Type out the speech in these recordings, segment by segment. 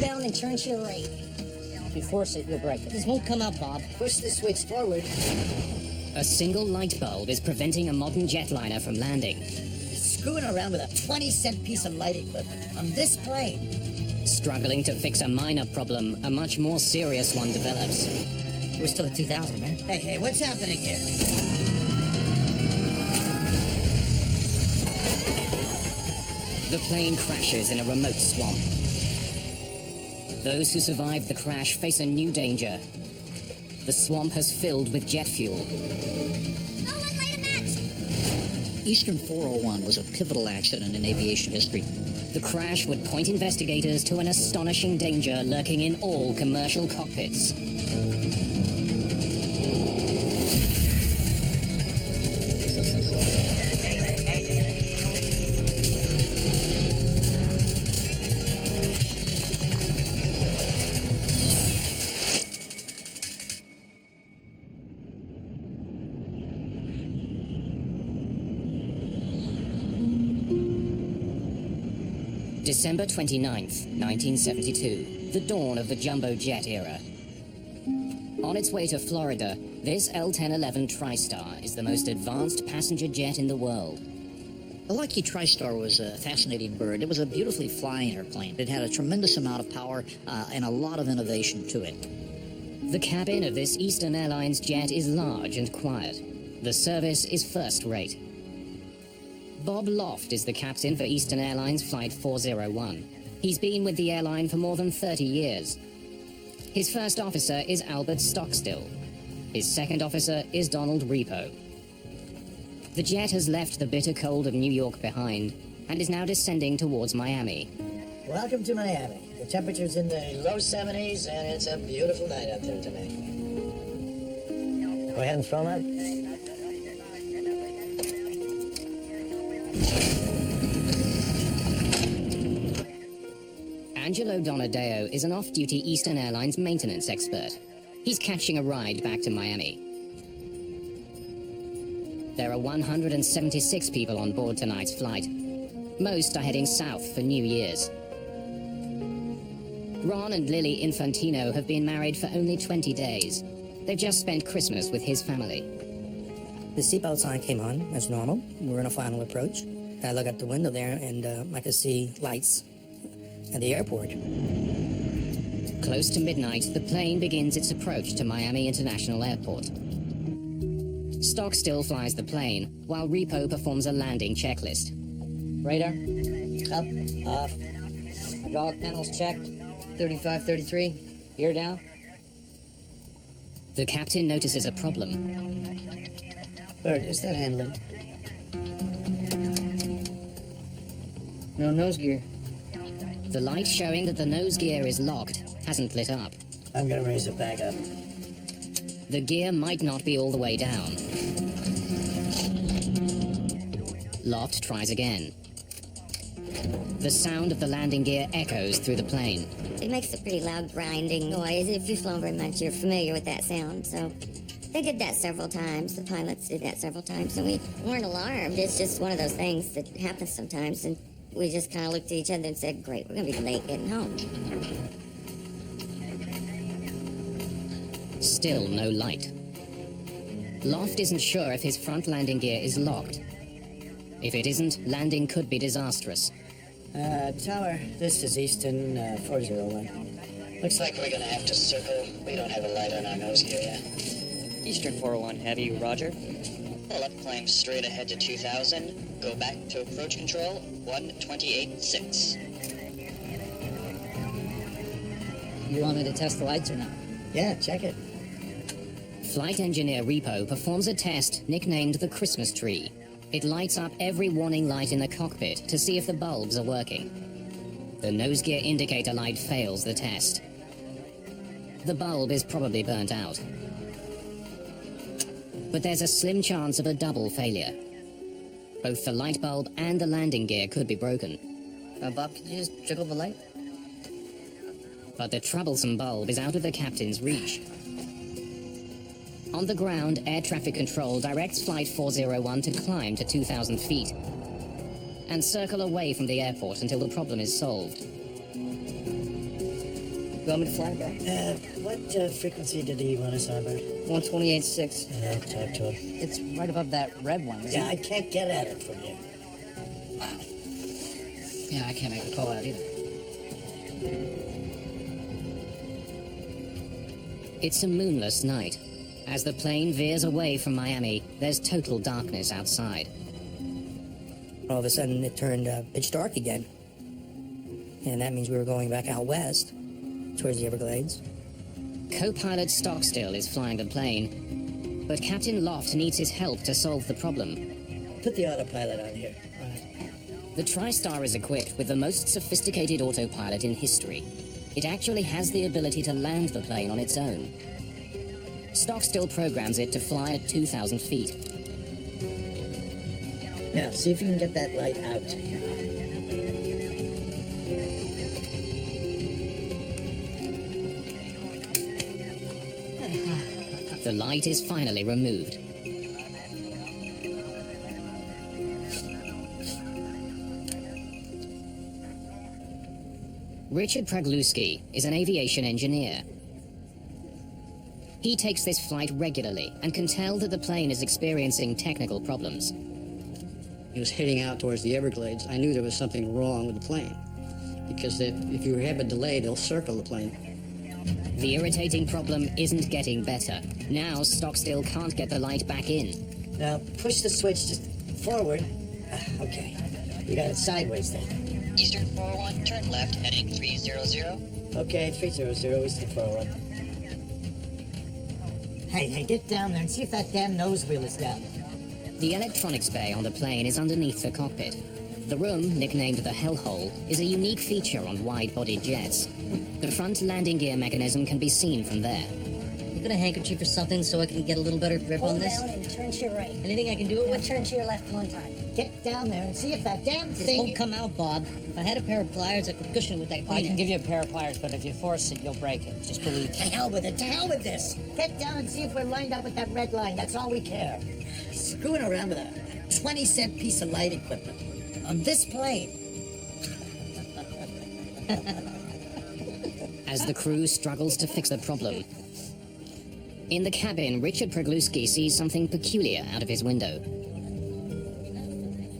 down and turn to your right. If you force it, you'll break it. This won't come up, Bob. Push the switch forward. A single light bulb is preventing a modern jetliner from landing. Screwing around with a 20-cent piece of light equipment on this plane. Struggling to fix a minor problem, a much more serious one develops. We're still at 2,000, man. Hey, what's happening here? The plane crashes in a remote swamp. Those who survived the crash face a new danger. The swamp has filled with jet fuel. No one light a match! Eastern 401 was a pivotal accident in aviation history. The crash would point investigators to an astonishing danger lurking in all commercial cockpits. December 29th, 1972, the dawn of the jumbo jet era. On its way to Florida, this L-1011 TriStar is the most advanced passenger jet in the world. The Lucky TriStar was a fascinating bird. It was a beautifully flying airplane. It had a tremendous amount of power and a lot of innovation to it. The cabin of this Eastern Airlines jet is large and quiet. The service is first-rate. Bob Loft is the captain for Eastern Airlines Flight 401. He's been with the airline for more than 30 years. His first officer is Albert Stockstill. His second officer is Donald Repo. The jet has left the bitter cold of New York behind and is now descending towards Miami. Welcome to Miami. The temperature's in the low 70s, and it's a beautiful night out there tonight. Go ahead and throw them out. Angelo Donadeo is an off-duty Eastern Airlines maintenance expert. He's catching a ride back to Miami. There are 176 people on board tonight's flight. Most are heading south for New Year's. Ron and Lily Infantino have been married for only 20 days. They've just spent Christmas with his family. The seatbelt sign came on, as normal. We're in a final approach. I look out the window there, and I could see lights at the airport. Close to midnight, the plane begins its approach to Miami International Airport. Stockstill flies the plane, while Repo performs a landing checklist. Radar, up, off. Hydraulic panels checked. 35, 33. Gear down. The captain notices a problem. Bird, is that handling? No nose gear. The light showing that the nose gear is locked hasn't lit up. I'm gonna raise it back up. The gear might not be all the way down. Loft tries again. The sound of the landing gear echoes through the plane. It makes a pretty loud grinding noise. If you've flown very much, you're familiar with that sound. So they did that several times. The pilots did that several times, and we weren't alarmed. It's just one of those things that happens sometimes, and we just kind of looked at each other and said, great, we're going to be late getting home. Still no light. Loft isn't sure if his front landing gear is locked. If it isn't, landing could be disastrous. Tower, this is Eastern 401. Looks like we're gonna have to circle. We don't have a light on our nose gear yet. Eastern 401 Heavy, roger. Pull up, climb straight ahead to 2000. Go back to approach control, 128.6. You want me to test the lights or not? Yeah, check it. Flight engineer Repo performs a test nicknamed the Christmas tree. It lights up every warning light in the cockpit to see if the bulbs are working. The nose gear indicator light fails the test. The bulb is probably burnt out. But there's a slim chance of a double failure. Both the light bulb and the landing gear could be broken. Bob, could you just jiggle the light? But the troublesome bulb is out of the captain's reach. On the ground, air traffic control directs Flight 401 to climb to 2,000 feet and circle away from the airport until the problem is solved. You want me to fly back? What frequency did he want us on, Bert? 128.6. Talk to him. It's right above that red one, isn't Yeah, I can't get at it from here. it? Yeah, I can't make a call out either. It's a moonless night. As the plane veers away from Miami, there's total darkness outside. All of a sudden, it turned pitch dark again. And that means we were going back out west, towards the Everglades. Co-pilot Stockstill is flying the plane, but Captain Loft needs his help to solve the problem. Put the autopilot on here. The TriStar is equipped with the most sophisticated autopilot in history. It actually has the ability to land the plane on its own. Stockstill programs it to fly at 2,000 feet. Now, see if you can get that light out. The light is finally removed. Richard Pragluski is an aviation engineer. He takes this flight regularly and can tell that the plane is experiencing technical problems. He was heading out towards the Everglades. I knew there was something wrong with the plane, because if you have a delay, they'll circle the plane. The irritating problem isn't getting better. Now Stockstill can't get the light back in. Now, push the switch just forward. Okay. You got it sideways then. Eastern 401, turn left, heading 300. Okay, 300, Eastern 401. Hey, get down there and see if that damn nose wheel is down. The electronics bay on the plane is underneath the cockpit. The room, nicknamed the Hellhole, is a unique feature on wide-bodied jets. The front landing gear mechanism can be seen from there. You got a handkerchief or something so I can get a little better grip on this? Hold down and turn to your right. Anything I can do it Now with? turn to your left one time. Get down there and see if that damn This thing... won't come out, Bob. If I had a pair of pliers, I could cushion it with that I cleaner. can give you a pair of pliers, but if you force it, you'll break it. Just believe To me. hell with it, to hell with this. Get down and see if we're lined up with that red line. That's all we care. Screwing around with a 20-cent piece of light equipment on this plane. As the crew struggles to fix the problem. In the cabin, Richard Pragluski sees something peculiar out of his window.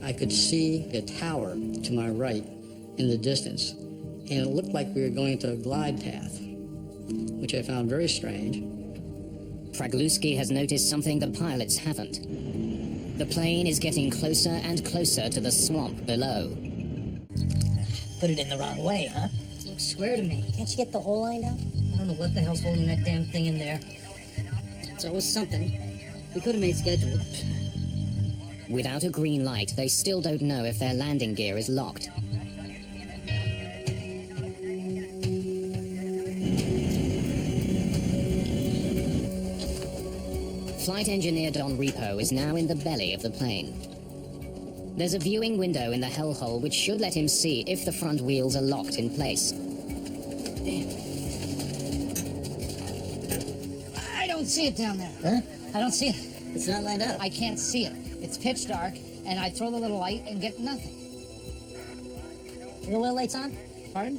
I could see a tower to my right in the distance, and it looked like we were going to a glide path, which I found very strange. Pragluski has noticed something the pilots haven't. The plane is getting closer and closer to the swamp below. Put it in the wrong way, huh? It looks square to me. Can't you get the hole lined up? I don't know what the hell's holding that damn thing in there. It's always something. We could have made schedule. Without a green light, they still don't know if their landing gear is locked. Flight engineer Don Repo is now in the belly of the plane. There's a viewing window in the hellhole which should let him see if the front wheels are locked in place. I don't see it down there. Huh? I don't see it. It's not lined up. I can't see it. It's pitch dark, and I throw the little light and get nothing. Wheel well lights on? Pardon?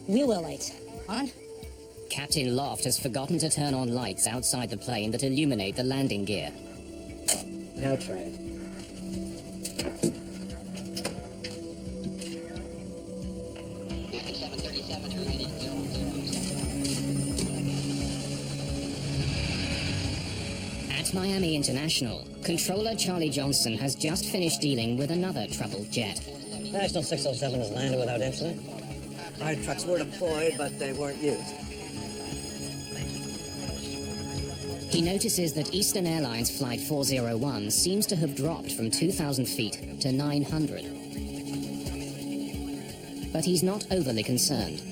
Wheel well lights. On? Captain Loft has forgotten to turn on lights outside the plane that illuminate the landing gear. Now try it. At Miami International, controller Charlie Johnson has just finished dealing with another troubled jet. National 607 has landed without incident. Fire trucks were deployed, but they weren't used. He notices that Eastern Airlines Flight 401 seems to have dropped from 2,000 feet to 900. But he's not overly concerned.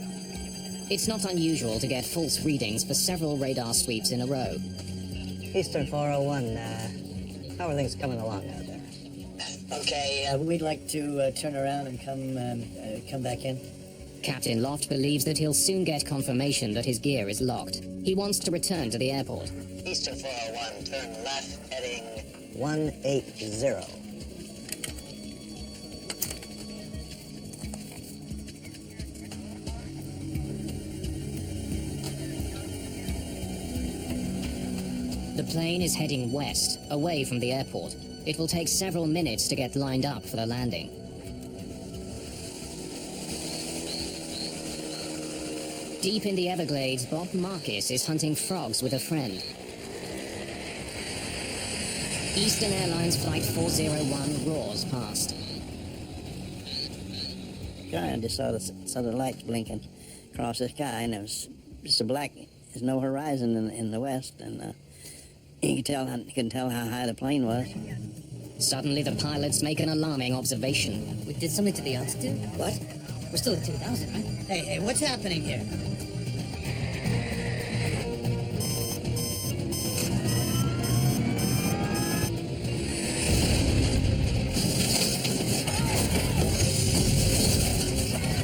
It's not unusual to get false readings for several radar sweeps in a row. Eastern 401, how are things coming along out there? Okay, we'd like to turn around and come back in. Captain Loft believes that he'll soon get confirmation that his gear is locked. He wants to return to the airport. Eastern 401, turn left, heading 180. plane is heading west, away from the airport. It will take several minutes to get lined up for the landing. Deep in the Everglades, Bob Marcus is hunting frogs with a friend. Eastern Airlines Flight 401 roars past. I just saw the lights blinking across the sky, and it was just a black. There's no horizon in the west, and you can tell how high the plane was. Suddenly, the pilots make an alarming observation. We did something to the altitude? What? We're still at 2,000, right? Hey, what's happening here?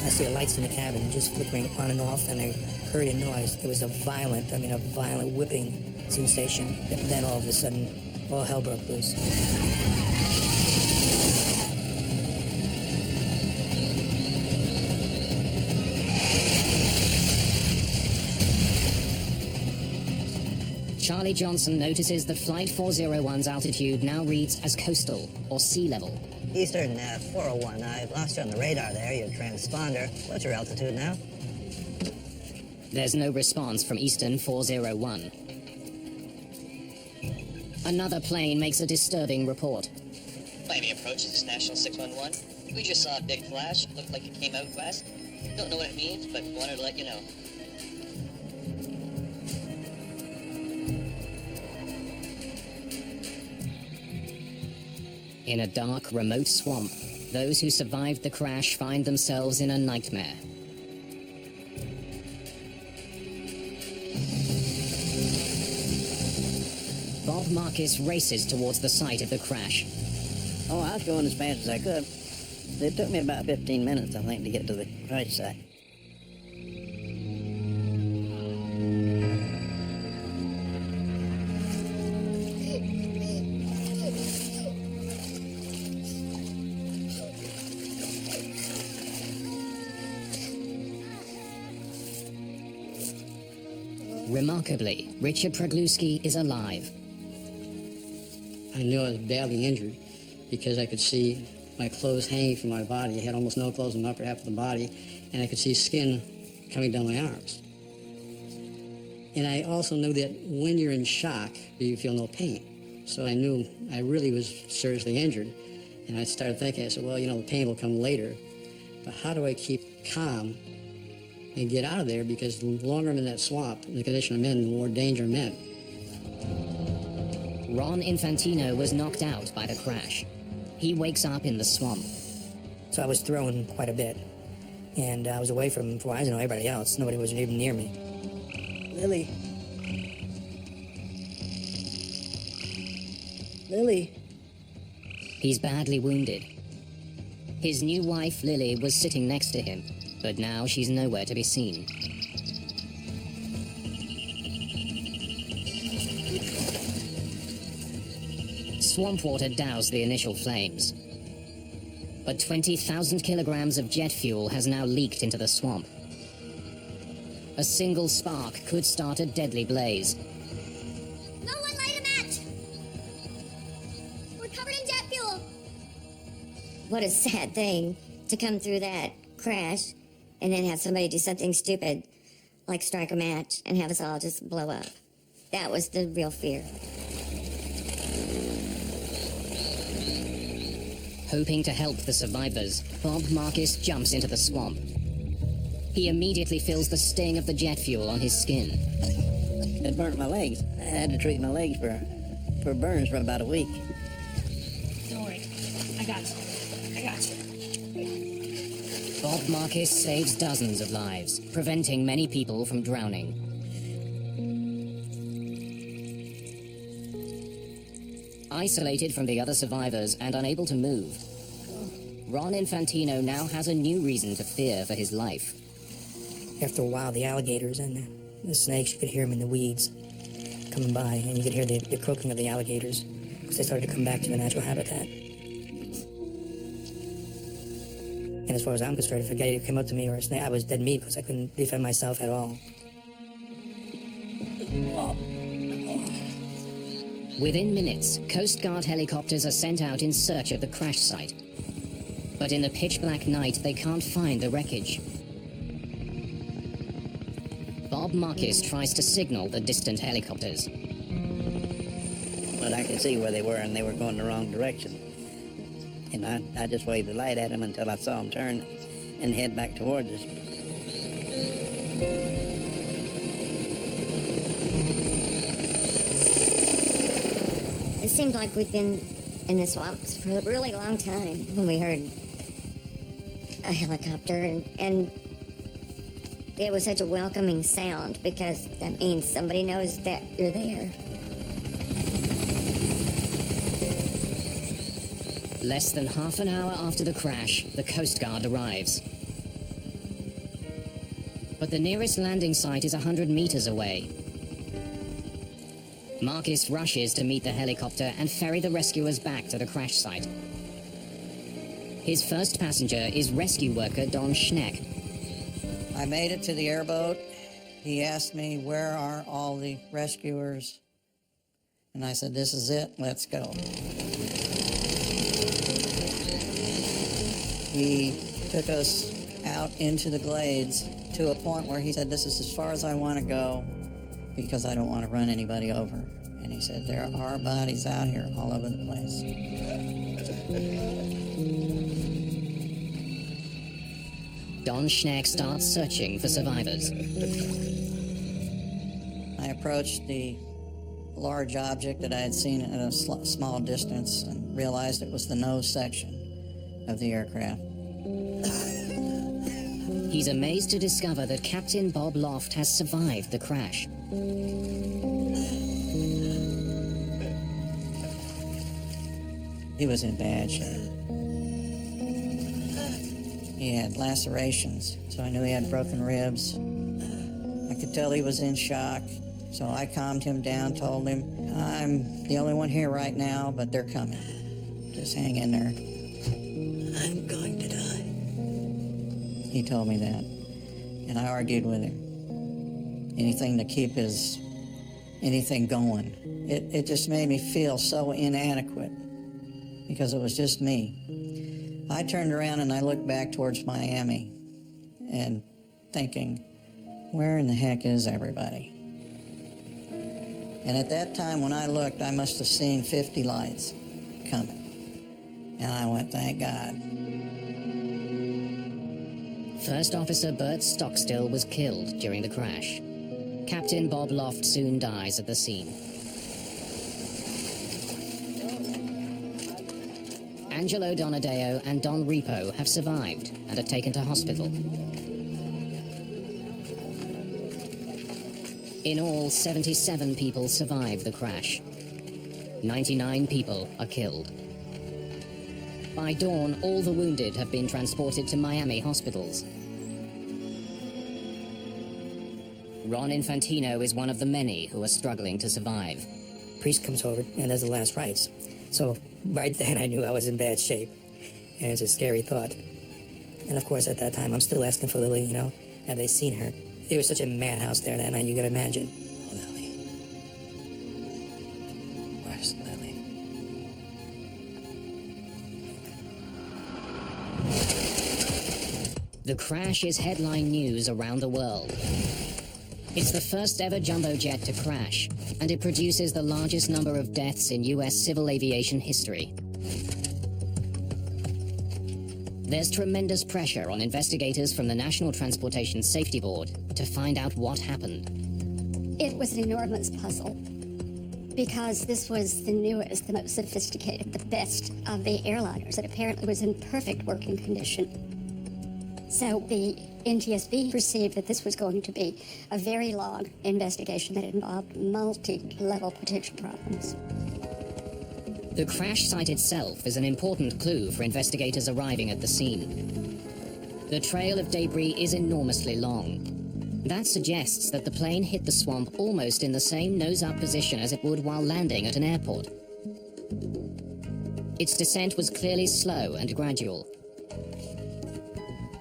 I see the lights in the cabin just flickering on and off, and I heard a noise. It was a violent whipping sensation. Then all of a sudden, all hell broke loose. Charlie Johnson notices that Flight 401's altitude now reads as coastal, or sea level. Eastern 401, I've lost you on the radar there, your transponder. What's your altitude now? There's no response from Eastern 401. Another plane makes a disturbing report. Miami approach, this is National 611. We just saw a big flash. Looked like it came out west. Don't know what it means, but wanted to let you know. In a dark, remote swamp, those who survived the crash find themselves in a nightmare. Bob Marcus races towards the site of the crash. Oh, I was going as fast as I could. It took me about 15 minutes, I think, to get to the crash site. Remarkably, Richard Pregluski is alive. I knew I was badly injured because I could see my clothes hanging from my body. I had almost no clothes on the upper half of the body, and I could see skin coming down my arms. And I also knew that when you're in shock, you feel no pain. So I knew I really was seriously injured. And I started thinking, I said, well, the pain will come later. But how do I keep calm and get out of there? Because the longer I'm in that swamp, in the condition I'm in, the more danger I'm in. Ron Infantino was knocked out by the crash. He wakes up in the swamp. So I was thrown quite a bit, and I was away from Verizon and everybody else. Nobody was even near me. Lily. Lily. He's badly wounded. His new wife, Lily, was sitting next to him, but now she's nowhere to be seen. Swamp water doused the initial flames. But 20,000 kilograms of jet fuel has now leaked into the swamp. A single spark could start a deadly blaze. No one light a match! We're covered in jet fuel! What a sad thing to come through that crash and then have somebody do something stupid like strike a match and have us all just blow up. That was the real fear. Hoping to help the survivors, Bob Marcus jumps into the swamp. He immediately feels the sting of the jet fuel on his skin. It burnt my legs. I had to treat my legs for burns for about a week. Don't worry. I got you. Bob Marcus saves dozens of lives, preventing many people from drowning. Isolated from the other survivors and unable to move, Ron Infantino now has a new reason to fear for his life. After a while, the alligators and the snakes, you could hear them in the weeds coming by, and you could hear the croaking of the alligators because they started to come back to their natural habitat. And as far as I'm concerned, if a gator came up to me or a snake, I was dead meat because I couldn't defend myself at all. Within minutes, Coast Guard helicopters are sent out in search of the crash site. But in the pitch-black night, they can't find the wreckage. Bob Marcus tries to signal the distant helicopters. But I could see where they were, and they were going the wrong direction. And I just waved the light at them until I saw them turn and head back towards us. It seemed like we'd been in the swamps for a really long time when we heard a helicopter, and it was such a welcoming sound because that means somebody knows that you're there. Less than half an hour after the crash, the Coast Guard arrives. But the nearest landing site is 100 meters away. Marcus rushes to meet the helicopter and ferry the rescuers back to the crash site. His first passenger is rescue worker Don Schneck. I made it to the airboat. He asked me, where are all the rescuers? And I said, this is it, let's go. He took us out into the glades to a point where he said, this is as far as I want to go because I don't want to run anybody over. And he said, there are bodies out here all over the place. Don Schneck starts searching for survivors. I approached the large object that I had seen at a small distance and realized it was the nose section of the aircraft. He's amazed to discover that Captain Bob Loft has survived the crash. He was in bad shape. He had lacerations, so I knew he had broken ribs. I could tell he was in shock, so I calmed him down, told him, I'm the only one here right now, but they're coming. Just hang in there. I'm going to die. He told me that, and I argued with him. Anything to keep anything going. It just made me feel so inadequate because it was just me. I turned around and I looked back towards Miami and thinking, where in the heck is everybody? And at that time when I looked, I must have seen 50 lights coming. And I went, thank God. First Officer Bert Stockstill was killed during the crash. Captain Bob Loft soon dies at the scene. Angelo Donadeo and Don Repo have survived and are taken to hospital. In all, 77 people survived the crash. 99 people are killed. By dawn, all the wounded have been transported to Miami hospitals. Ron Infantino is one of the many who are struggling to survive. Priest comes over and does the last rites. So right then I knew I was in bad shape. And it's a scary thought. And of course at that time I'm still asking for Lily, have they seen her? It was such a madhouse there that night, you can imagine. Lily. Where's Lily? The crash is headline news around the world. It's the first ever jumbo jet to crash, and it produces the largest number of deaths in U.S. civil aviation history. There's tremendous pressure on investigators from the National Transportation Safety Board to find out what happened. It was an enormous puzzle because this was the newest, the most sophisticated, the best of the airliners. It apparently was in perfect working condition. So the NTSB perceived that this was going to be a very long investigation that involved multi-level potential problems. The crash site itself is an important clue for investigators arriving at the scene. The trail of debris is enormously long. That suggests that the plane hit the swamp almost in the same nose-up position as it would while landing at an airport. Its descent was clearly slow and gradual.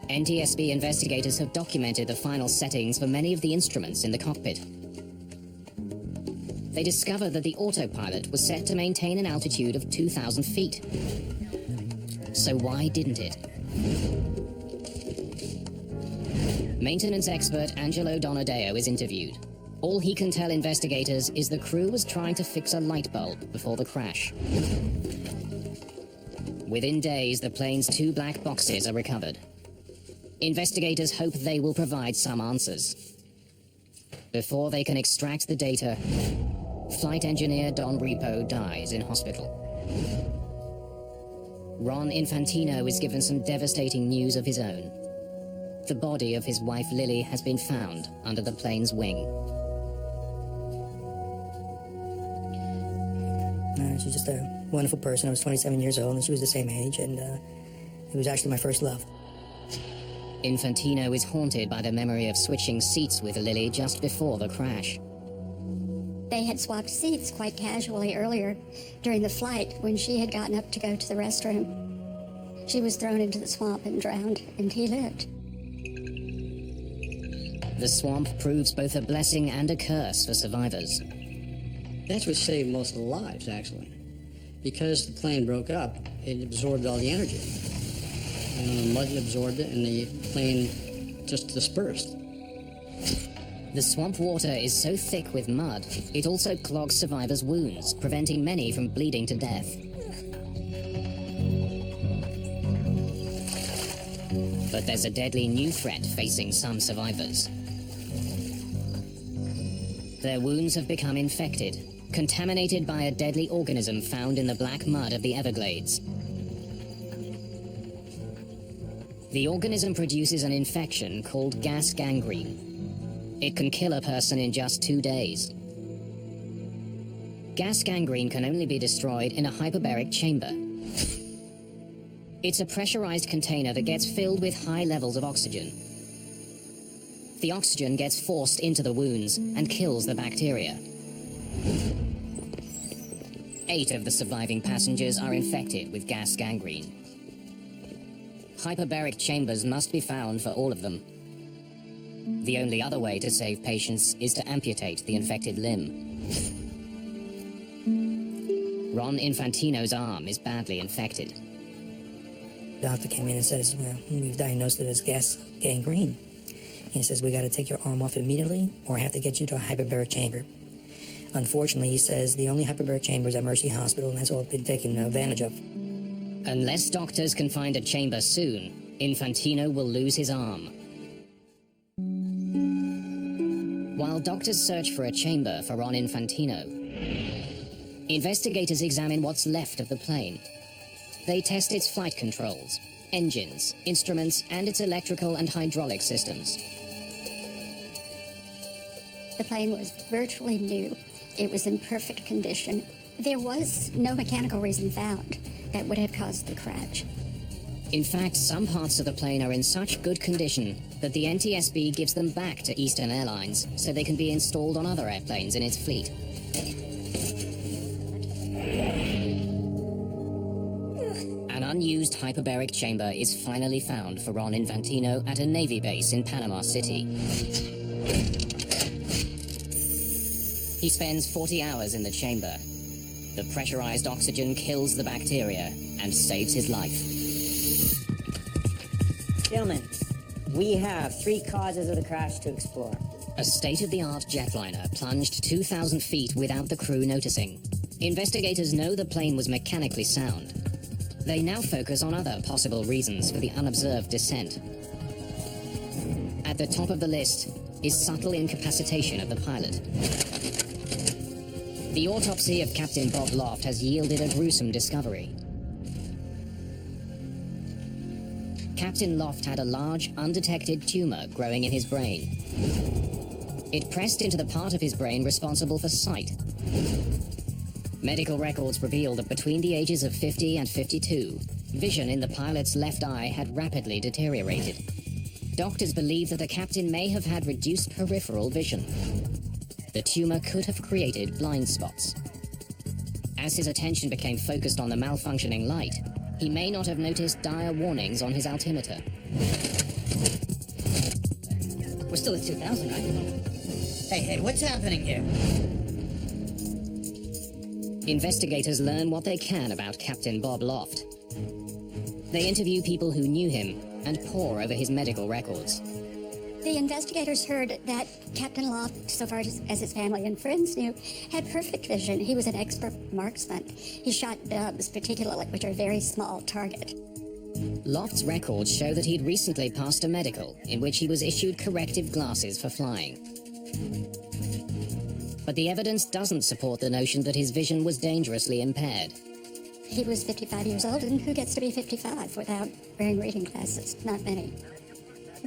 NTSB investigators have documented the final settings for many of the instruments in the cockpit. they discover that the autopilot was set to maintain an altitude of 2,000 feet. So why didn't it? Maintenance expert Angelo Donadeo is interviewed. All he can tell investigators is the crew was trying to fix a light bulb before the crash. Within days, the plane's 2 black boxes are recovered. Investigators hope they will provide some answers. Before they can extract the data, flight engineer Don Repo dies in hospital. Ron Infantino is given some devastating news of his own. The body of his wife Lily has been found under the plane's wing. She's just a wonderful person. I was 27 years old, and she was the same age, and it was actually my first love. Infantino is haunted by the memory of switching seats with Lily just before the crash. They had swapped seats quite casually earlier during the flight when she had gotten up to go to the restroom. She was thrown into the swamp and drowned, and he lived. The swamp proves both a blessing and a curse for survivors. That's what saved most of the lives, actually. Because the plane broke up, it absorbed all the energy. The mud absorbed it, and the plane just dispersed. The swamp water is so thick with mud, it also clogs survivors' wounds, preventing many from bleeding to death. But there's a deadly new threat facing some survivors. Their wounds have become infected, contaminated by a deadly organism found in the black mud of the Everglades. The organism produces an infection called gas gangrene. It can kill a person in just 2 days. Gas gangrene can only be destroyed in a hyperbaric chamber. It's a pressurized container that gets filled with high levels of oxygen. The oxygen gets forced into the wounds and kills the bacteria. 8 of the surviving passengers are infected with gas gangrene. Hyperbaric chambers must be found for all of them. The only other way to save patients is to amputate the infected limb. Ron Infantino's arm is badly infected. The doctor came in and says, well, we've diagnosed it as gas gangrene. He says, we got to take your arm off immediately or have to get you to a hyperbaric chamber. Unfortunately, he says, the only hyperbaric chamber is at Mercy Hospital, and that's all been taken advantage of. Unless doctors can find a chamber soon, Infantino will lose his arm. While doctors search for a chamber for Ron Infantino, investigators examine what's left of the plane. They test its flight controls, engines, instruments, and its electrical and hydraulic systems. The plane was virtually new. It was in perfect condition. There was no mechanical reason found that would have caused the crash. In fact, some parts of the plane are in such good condition that the NTSB gives them back to Eastern Airlines so they can be installed on other airplanes in its fleet. An unused hyperbaric chamber is finally found for Ron Infantino at a Navy base in Panama City. He spends 40 hours in the chamber. The pressurized oxygen kills the bacteria and saves his life. Gentlemen, we have 3 causes of the crash to explore. A state-of-the-art jetliner plunged 2,000 feet without the crew noticing. Investigators know the plane was mechanically sound. They now focus on other possible reasons for the unobserved descent. At the top of the list is subtle incapacitation of the pilot. The autopsy of Captain Bob Loft has yielded a gruesome discovery. Captain Loft had a large, undetected tumor growing in his brain. It pressed into the part of his brain responsible for sight. Medical records revealed that between the ages of 50 and 52, vision in the pilot's left eye had rapidly deteriorated. Doctors believe that the captain may have had reduced peripheral vision. The tumor could have created blind spots. As his attention became focused on the malfunctioning light, he may not have noticed dire warnings on his altimeter. We're still at 2,000, right? Hey, what's happening here? Investigators learn what they can about Captain Bob Loft. They interview people who knew him and pore over his medical records. The investigators heard that Captain Loft, so far as his family and friends knew, had perfect vision. He was an expert marksman. He shot doves, particularly, which are a very small target. Loft's records show that he'd recently passed a medical in which he was issued corrective glasses for flying. But the evidence doesn't support the notion that his vision was dangerously impaired. He was 55 years old, and who gets to be 55 without wearing reading glasses? Not many.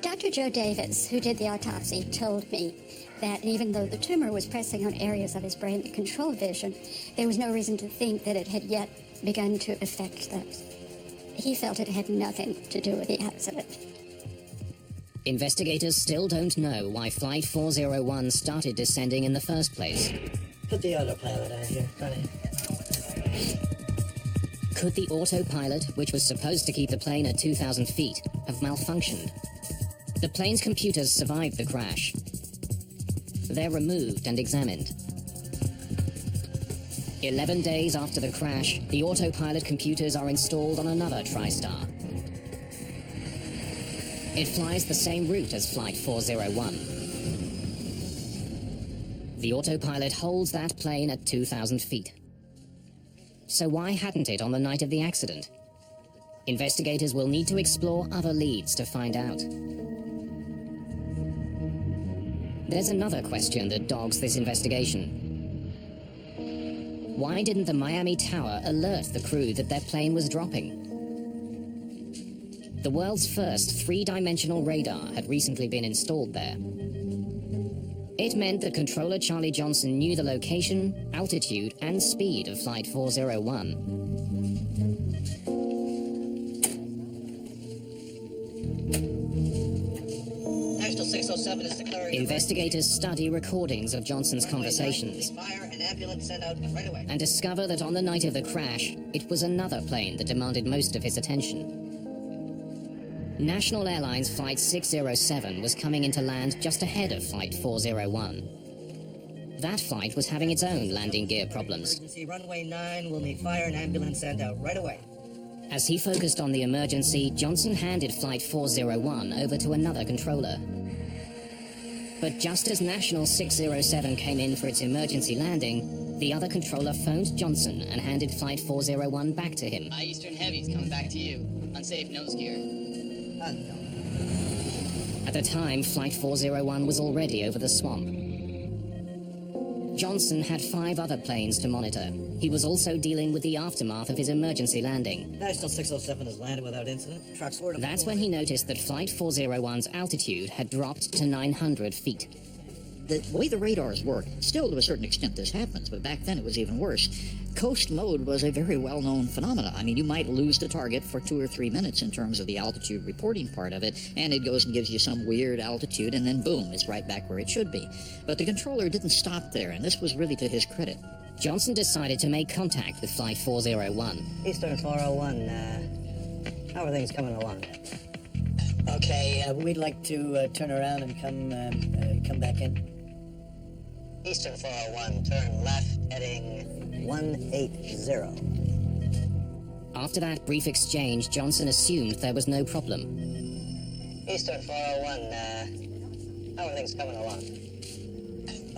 Dr. Joe Davis, who did the autopsy, told me that even though the tumor was pressing on areas of his brain that controlled vision, there was no reason to think that it had yet begun to affect those. He felt it had nothing to do with the accident. Investigators still don't know why Flight 401 started descending in the first place. Put the autopilot on here, honey. Could the autopilot, which was supposed to keep the plane at 2,000 feet, have malfunctioned? The plane's computers survived the crash. They're removed and examined. 11 days after the crash, the autopilot computers are installed on another TriStar. It flies the same route as Flight 401. The autopilot holds that plane at 2,000 feet. So why hadn't it on the night of the accident? Investigators will need to explore other leads to find out. There's another question that dogs this investigation. Why didn't the Miami Tower alert the crew that their plane was dropping? The world's first three-dimensional radar had recently been installed there. It meant that controller Charlie Johnson knew the location, altitude, and speed of Flight 401. National 607 is declaring... Investigators study recordings of Johnson's conversations Fire and ambulance sent out right away. and discover that on the night of the crash, it was another plane that demanded most of his attention. National Airlines Flight 607 was coming into land just ahead of Flight 401. That flight was having its own landing gear problems. Emergency runway 9 will need fire and ambulance sent out right away. As he focused on the emergency, Johnson handed Flight 401 over to another controller. But just as National 607 came in for its emergency landing, the other controller phoned Johnson and handed Flight 401 back to him. Eastern Heavy's coming back to you. Unsafe nose gear. At the time, Flight 401 was already over the swamp. Johnson had 5 other planes to monitor. He was also dealing with the aftermath of his emergency landing. National 607 has landed without incident. Trucks ordered. That's when he noticed that Flight 401's altitude had dropped to 900 feet. The way the radars work, still to a certain extent this happens, but back then it was even worse. Coast mode was a very well-known phenomenon. I mean, you might lose the target for 2 or 3 minutes in terms of the altitude reporting part of it, and it goes and gives you some weird altitude, and then boom, it's right back where it should be. But the controller didn't stop there, and this was really to his credit. Johnson decided to make contact with Flight 401. Eastern 401, how are things coming along? Okay, we'd like to turn around and come back in. Eastern 401, turn left, heading 180. After that brief exchange, Johnson assumed there was no problem. Eastern 401, how are things coming along?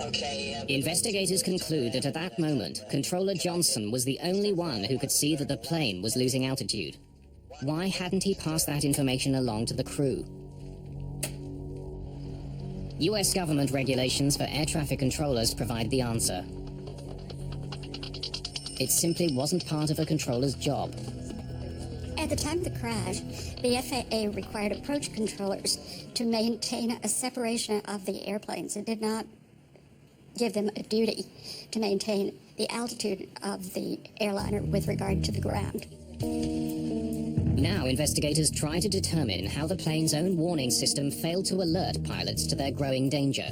Okay, Investigators conclude that at that moment, Controller Johnson was the only one who could see that the plane was losing altitude. Why hadn't he passed that information along to the crew? US government regulations for air traffic controllers provide the answer. It simply wasn't part of a controller's job. At the time of the crash, the FAA required approach controllers to maintain a separation of the airplanes. It did not give them a duty to maintain the altitude of the airliner with regard to the ground. Now investigators try to determine how the plane's own warning system failed to alert pilots to their growing danger.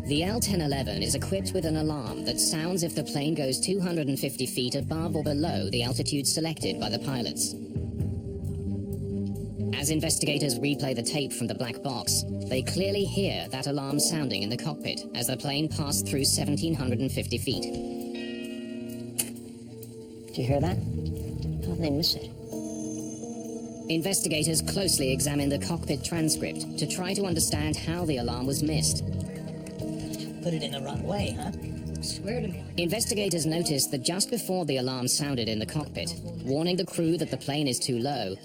The L-1011 is equipped with an alarm that sounds if the plane goes 250 feet above or below the altitude selected by the pilots. As investigators replay the tape from the black box, they clearly hear that alarm sounding in the cockpit as the plane passed through 1,750 feet. Did you hear that? How did they miss it? Investigators closely examined the cockpit transcript to try to understand how the alarm was missed. Put it in the wrong way, huh? Swear to me. Investigators noticed that just before the alarm sounded in the cockpit, warning the crew that the plane is too low,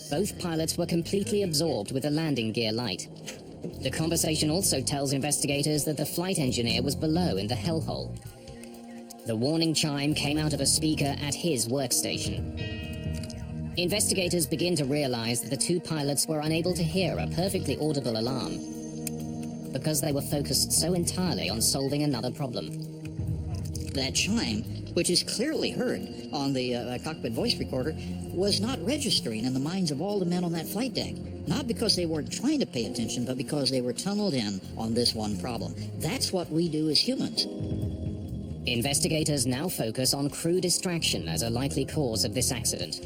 both pilots were completely absorbed with the landing gear light. The conversation also tells investigators that the flight engineer was below in the hellhole. The warning chime came out of a speaker at his workstation. Investigators begin to realize that the two pilots were unable to hear a perfectly audible alarm because they were focused so entirely on solving another problem. That chime, which is clearly heard on the cockpit voice recorder, was not registering in the minds of all the men on that flight deck. Not because they weren't trying to pay attention, but because they were tunneled in on this one problem. That's what we do as humans. Investigators now focus on crew distraction as a likely cause of this accident.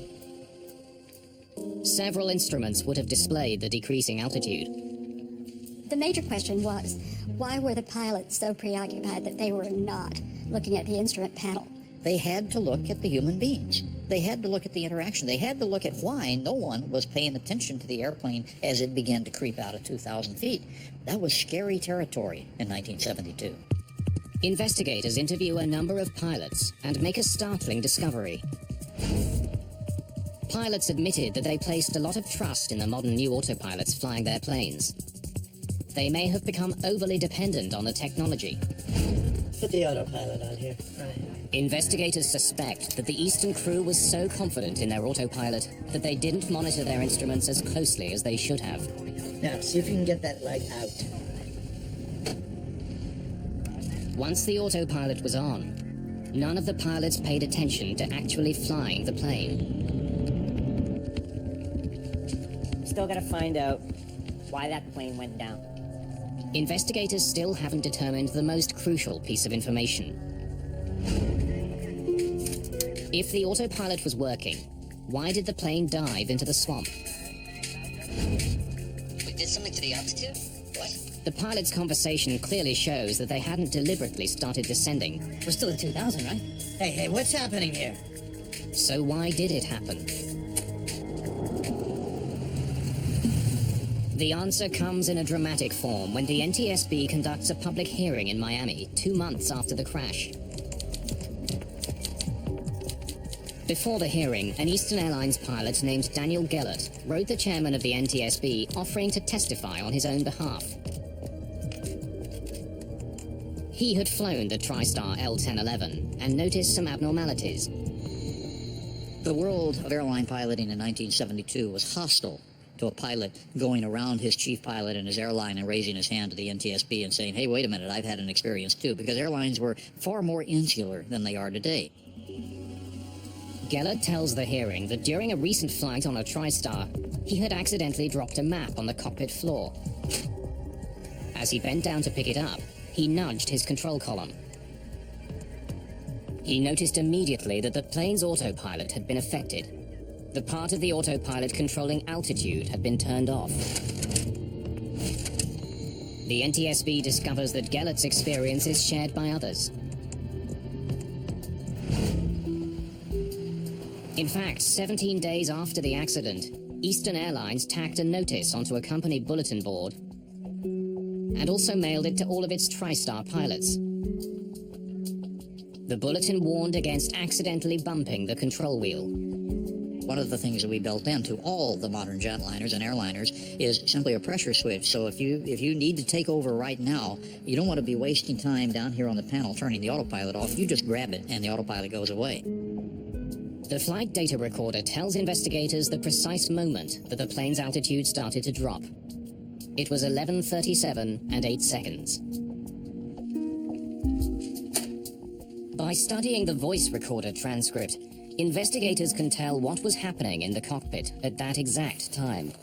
Several instruments would have displayed the decreasing altitude. The major question was, why were the pilots so preoccupied that they were not looking at the instrument panel? They had to look at the human beings. They had to look at the interaction. They had to look at why no one was paying attention to the airplane as it began to creep out at 2,000 feet. That was scary territory in 1972. Investigators interview a number of pilots and make a startling discovery. Pilots admitted that they placed a lot of trust in the modern new autopilots flying their planes. They may have become overly dependent on the technology. Put the autopilot on here. Right. Investigators suspect that the Eastern crew was so confident in their autopilot that they didn't monitor their instruments as closely as they should have. Now, see if you can get that light out. Once the autopilot was on, none of the pilots paid attention to actually flying the plane. Still gotta find out why that plane went down. Investigators still haven't determined the most crucial piece of information. If the autopilot was working, why did the plane dive into the swamp? We did something to the altitude? What? The pilot's conversation clearly shows that they hadn't deliberately started descending. We're still at 2,000, right? Hey, what's happening here? So why did it happen? The answer comes in a dramatic form when the NTSB conducts a public hearing in Miami 2 months after the crash. Before the hearing, an Eastern Airlines pilot named Daniel Gellert wrote the chairman of the NTSB offering to testify on his own behalf. He had flown the TriStar L-1011 and noticed some abnormalities. The world of airline piloting in 1972 was hostile to a pilot going around his chief pilot and his airline and raising his hand to the NTSB and saying, hey, wait a minute, I've had an experience too, because airlines were far more insular than they are today. Gellert tells the hearing that during a recent flight on a TriStar, he had accidentally dropped a map on the cockpit floor. As he bent down to pick it up, he nudged his control column. He noticed immediately that the plane's autopilot had been affected. The part of the autopilot controlling altitude had been turned off. The NTSB discovers that Gellert's experience is shared by others. In fact, 17 days after the accident, Eastern Airlines tacked a notice onto a company bulletin board and also mailed it to all of its TriStar pilots. The bulletin warned against accidentally bumping the control wheel. One of the things that we built into all the modern jetliners and airliners is simply a pressure switch. So if you need to take over right now, you don't want to be wasting time down here on the panel turning the autopilot off. You just grab it and the autopilot goes away. The flight data recorder tells investigators the precise moment that the plane's altitude started to drop. It was 11:37 and 8 seconds. By studying the voice recorder transcript, investigators can tell what was happening in the cockpit at that exact time.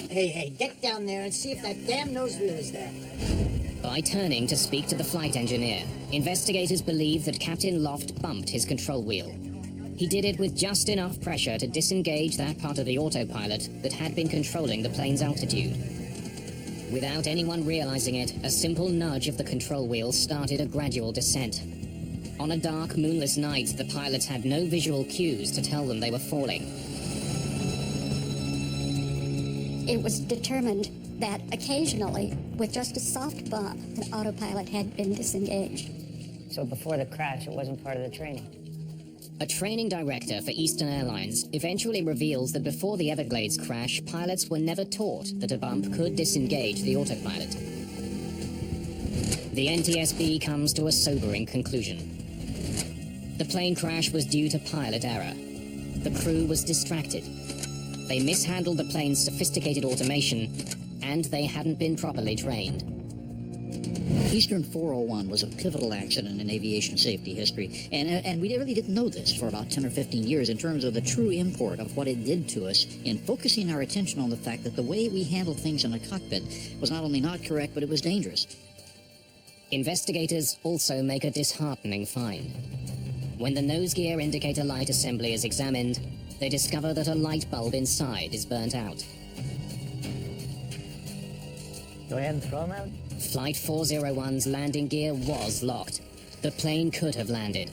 Hey, get down there and see if that damn nose wheel is there. By turning to speak to the flight engineer, investigators believe that Captain Loft bumped his control wheel. He did it with just enough pressure to disengage that part of the autopilot that had been controlling the plane's altitude. Without anyone realizing it, a simple nudge of the control wheel started a gradual descent. On a dark, moonless night, the pilots had no visual cues to tell them they were falling. It was determined that occasionally, with just a soft bump, the autopilot had been disengaged. So before the crash, it wasn't part of the training? A training director for Eastern Airlines eventually reveals that before the Everglades crash, pilots were never taught that a bump could disengage the autopilot. The NTSB comes to a sobering conclusion. The plane crash was due to pilot error. The crew was distracted. They mishandled the plane's sophisticated automation, and they hadn't been properly trained. Eastern 401 was a pivotal accident in aviation safety history, and we really didn't know this for about 10 or 15 years in terms of the true import of what it did to us in focusing our attention on the fact that the way we handled things in a cockpit was not only not correct, but it was dangerous. Investigators also make a disheartening find. When the nose gear indicator light assembly is examined, they discover that a light bulb inside is burnt out. Go ahead and throw them out. Flight 401's landing gear was locked. The plane could have landed.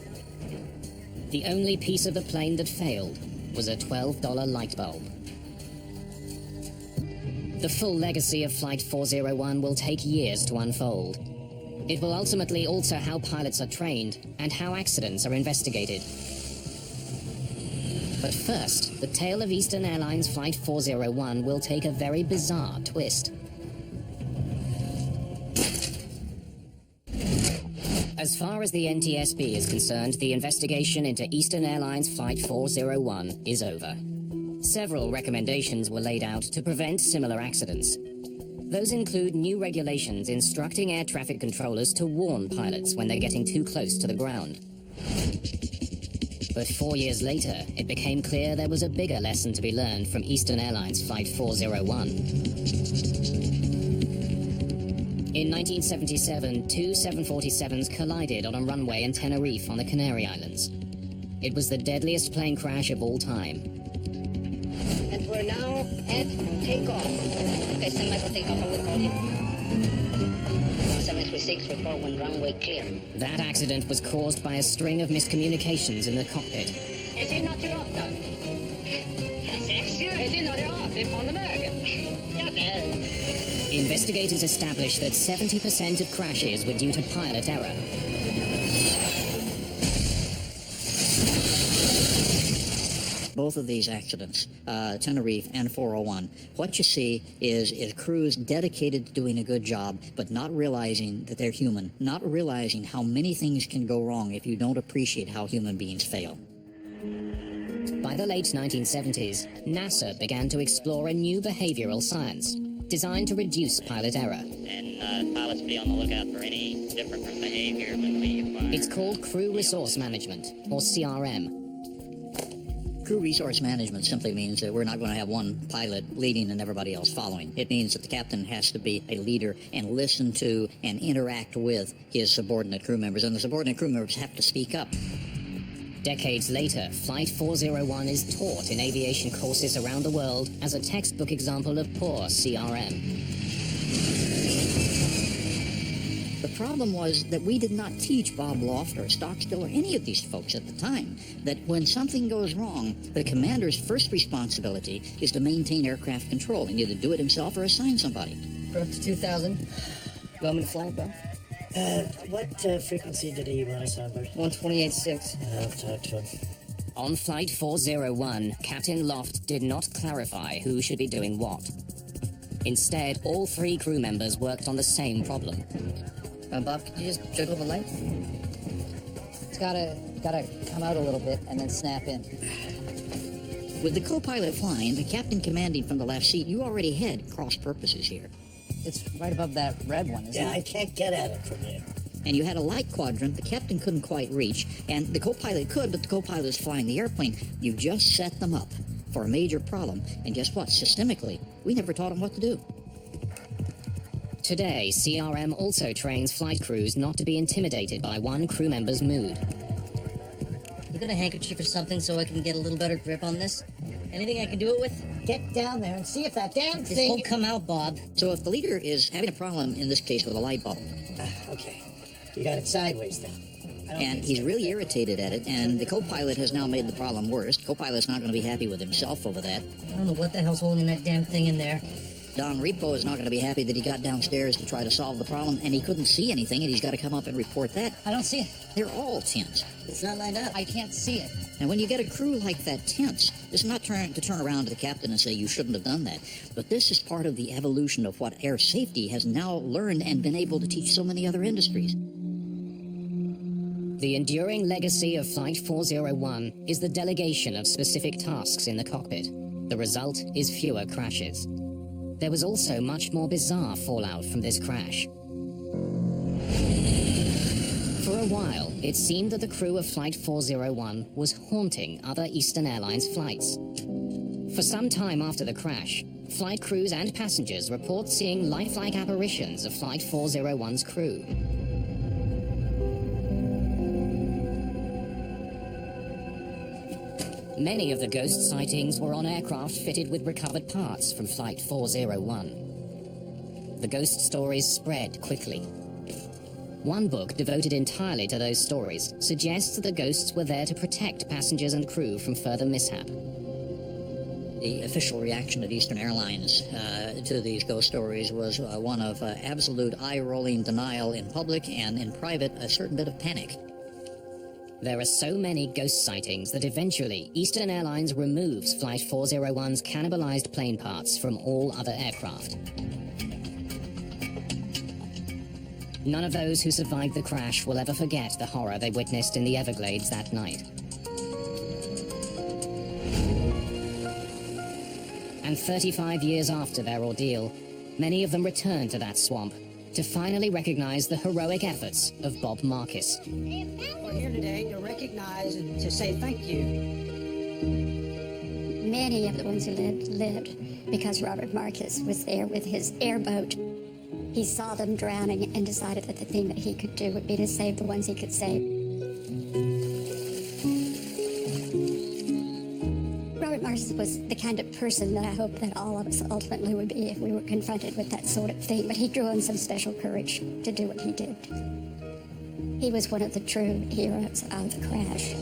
The only piece of the plane that failed was a $12 light bulb. The full legacy of Flight 401 will take years to unfold. It will ultimately alter how pilots are trained and how accidents are investigated. But first, the tale of Eastern Airlines Flight 401 will take a very bizarre twist. As far as the NTSB is concerned, the investigation into Eastern Airlines Flight 401 is over. Several recommendations were laid out to prevent similar accidents. Those include new regulations instructing air traffic controllers to warn pilots when they're getting too close to the ground. But 4 years later, it became clear there was a bigger lesson to be learned from Eastern Airlines Flight 401. In 1977, two 747s collided on a runway in Tenerife on the Canary Islands. It was the deadliest plane crash of all time. And we're now at takeoff. Okay, semi for takeoff, I will call you. 736, report when runway clear. That accident was caused by a string of miscommunications in the cockpit. Är det något du pratar? Är det något du pratar på den vägen? Ja, Investigators established that 70% of crashes were due to pilot error. Both of these accidents, Tenerife and 401, what you see is crews dedicated to doing a good job, but not realizing that they're human, not realizing how many things can go wrong if you don't appreciate how human beings fail. By the late 1970s, NASA began to explore a new behavioral science designed to reduce pilot error. And pilots be on the lookout for any different behavior when we acquire. It's called Crew Resource Management, or CRM. Crew resource management simply means that we're not going to have one pilot leading and everybody else following. It means that the captain has to be a leader and listen to and interact with his subordinate crew members, and the subordinate crew members have to speak up. Decades later, Flight 401 is taught in aviation courses around the world as a textbook example of poor CRM. The problem was that we did not teach Bob Loft or Stockstill or any of these folks at the time that when something goes wrong, the commander's first responsibility is to maintain aircraft control and either do it himself or assign somebody. We're up to 2,000. You want me to fly, bro? What frequency did he want us on, Bert? 128.6. I'll talk to him. On Flight 401, Captain Loft did not clarify who should be doing what. Instead, all three crew members worked on the same problem. Bob, could you just jiggle the light? It's gotta come out a little bit and then snap in. With the co-pilot flying, the captain commanding from the left seat, you already had cross purposes here. It's right above that red one, isn't it? Yeah, I can't get at it from here. And you had a light quadrant the captain couldn't quite reach, and the co-pilot could, but the co-pilot is flying the airplane. You just set them up for a major problem, and guess what? Systemically, we never taught them what to do. Today, CRM also trains flight crews not to be intimidated by one crew member's mood. You got a handkerchief or something so I can get a little better grip on this? Anything I can do it with? Get down there and see if that damn This thing... won't come out, Bob. So if the leader is having a problem, in this case with a light bulb, Okay, you got it sideways then. And he's really irritated at it, and the co-pilot has now made the problem worse. Co-pilot's not going to be happy with himself over that. I don't know what the hell's holding that damn thing in there. Don Repo is not going to be happy that he got downstairs to try to solve the problem, and he couldn't see anything, and he's got to come up and report that. I don't see it. They're all tense. It's not lined up. I can't see it. And when you get a crew like that tense, it's not to turn around to the captain and say you shouldn't have done that. But this is part of the evolution of what air safety has now learned and been able to teach so many other industries. The enduring legacy of Flight 401 is the delegation of specific tasks in the cockpit. The result is fewer crashes. There was also much more bizarre fallout from this crash. For a while, it seemed that the crew of Flight 401 was haunting other Eastern Airlines flights. For some time after the crash, flight crews and passengers report seeing lifelike apparitions of Flight 401's crew. Many of the ghost sightings were on aircraft fitted with recovered parts from Flight 401. The ghost stories spread quickly. One book devoted entirely to those stories suggests that the ghosts were there to protect passengers and crew from further mishap. The official reaction of Eastern Airlines to these ghost stories was one of absolute eye-rolling denial in public, and in private, a certain bit of panic. There are so many ghost sightings that eventually Eastern Airlines removes Flight 401's cannibalized plane parts from all other aircraft. None of those who survived the crash will ever forget the horror they witnessed in the Everglades that night. And 35 years after their ordeal, many of them returned to that swamp to finally recognize the heroic efforts of Bob Marcus. We're here today to recognize and to say thank you. Many of the ones who lived because Robert Marcus was there with his airboat. He saw them drowning and decided that the thing that he could do would be to save the ones he could save. Robert Marcus was the kind of person that I hope that all of us ultimately would be if we were confronted with that sort of thing, but he drew on some special courage to do what he did. He was one of the true heroes of the crash.